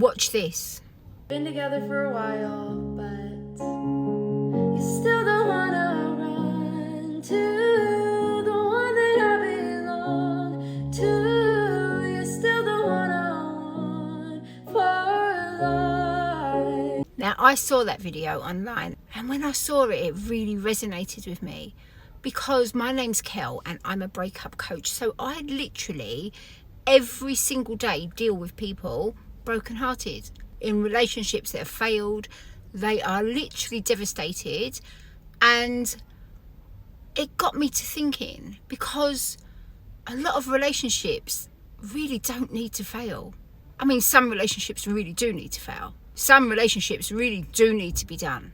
Watch this. Been together for a while, but you still don't wanna run to the one that I belong to. You still don't wanna want for life. Now, I saw that video online, and when I saw it, it really resonated with me because my name's Kel and I'm a breakup coach. So I literally every single day deal with people brokenhearted in relationships that have failed. They are literally devastated, and it got me to thinking, because a lot of relationships really don't need to fail. I mean, some relationships really do need to fail. Some relationships really do need to be done,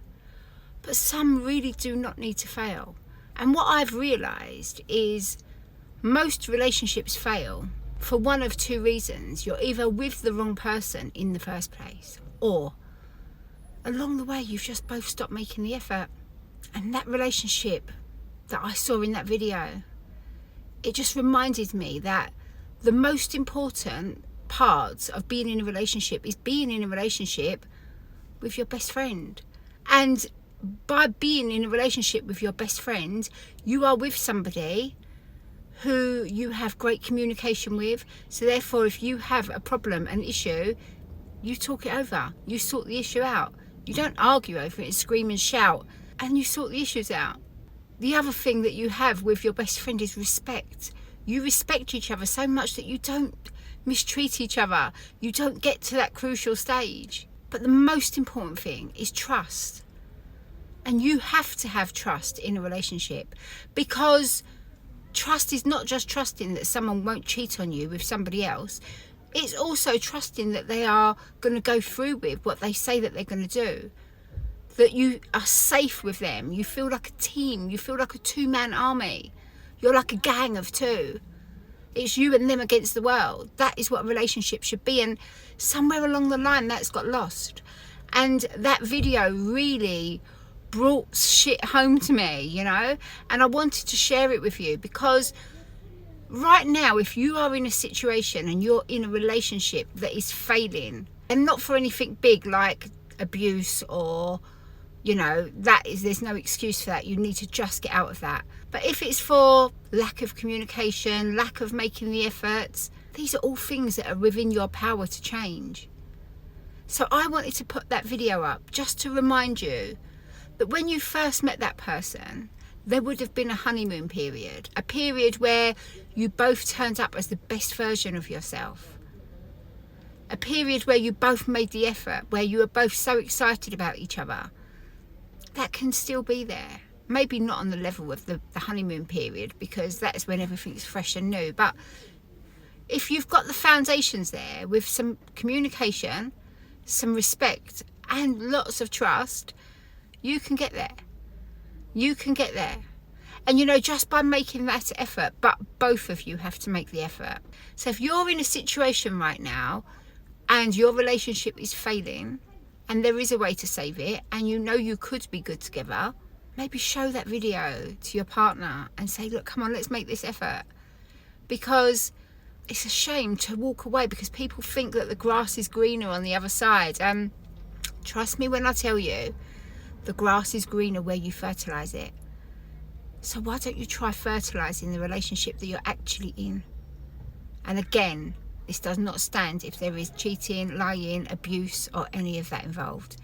but some really do not need to fail. And what I've realised is most relationships fail for one of two reasons. You're either with the wrong person in the first place, or along the way you've just both stopped making the effort. And that relationship that I saw in that video, it just reminded me that the most important part of being in a relationship is being in a relationship with your best friend. And by being in a relationship with your best friend, you are with somebody who you have great communication with. So therefore, if you have a problem, an issue, you talk it over, you sort the issue out. You don't argue over it and scream and shout, and you sort the issues out. The other thing that you have with your best friend is respect. You respect each other so much that you don't mistreat each other. You don't get to that crucial stage. But the most important thing is trust. And you have to have trust in a relationship, because trust is not just trusting that someone won't cheat on you with somebody else. It's also trusting that they are going to go through with what they say that they're going to do. That you are safe with them. You feel like a team. You feel like a two-man army. You're like a gang of two. It's you and them against the world. That is what a relationship should be. And somewhere along the line, that's got lost. And that video really brought shit home to me, you know, and I wanted to share it with you, because right now, if you are in a situation and you're in a relationship that is failing, and not for anything big like abuse or, you know, there's no excuse for that. You need to just get out of that. But if it's for lack of communication, lack of making the efforts, these are all things that are within your power to change. So I wanted to put that video up just to remind you that when you first met that person, there would have been a honeymoon period, a period where you both turned up as the best version of yourself, a period where you both made the effort, where you were both so excited about each other. That can still be there. Maybe not on the level of the honeymoon period, because that's when everything's fresh and new. But if you've got the foundations there with some communication, some respect and lots of trust, you can get there. You can get there. And you know, just by making that effort, but both of you have to make the effort. So if you're in a situation right now and your relationship is failing and there is a way to save it, and you know you could be good together, maybe show that video to your partner and say, look, come on, let's make this effort. Because it's a shame to walk away because people think that the grass is greener on the other side. Trust me when I tell you, the grass is greener where you fertilise it. So why don't you try fertilising the relationship that you're actually in? And again, this does not stand if there is cheating, lying, abuse, or any of that involved.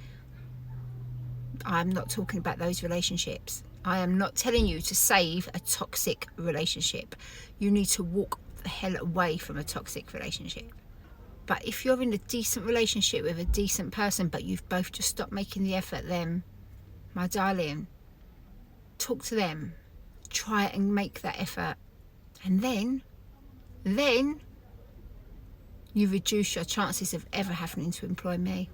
I'm not talking about those relationships. I am not telling you to save a toxic relationship. You need to walk the hell away from a toxic relationship. But if you're in a decent relationship with a decent person, but you've both just stopped making the effort, then, my darling, talk to them. Try and make that effort. And then you reduce your chances of ever having to employ me.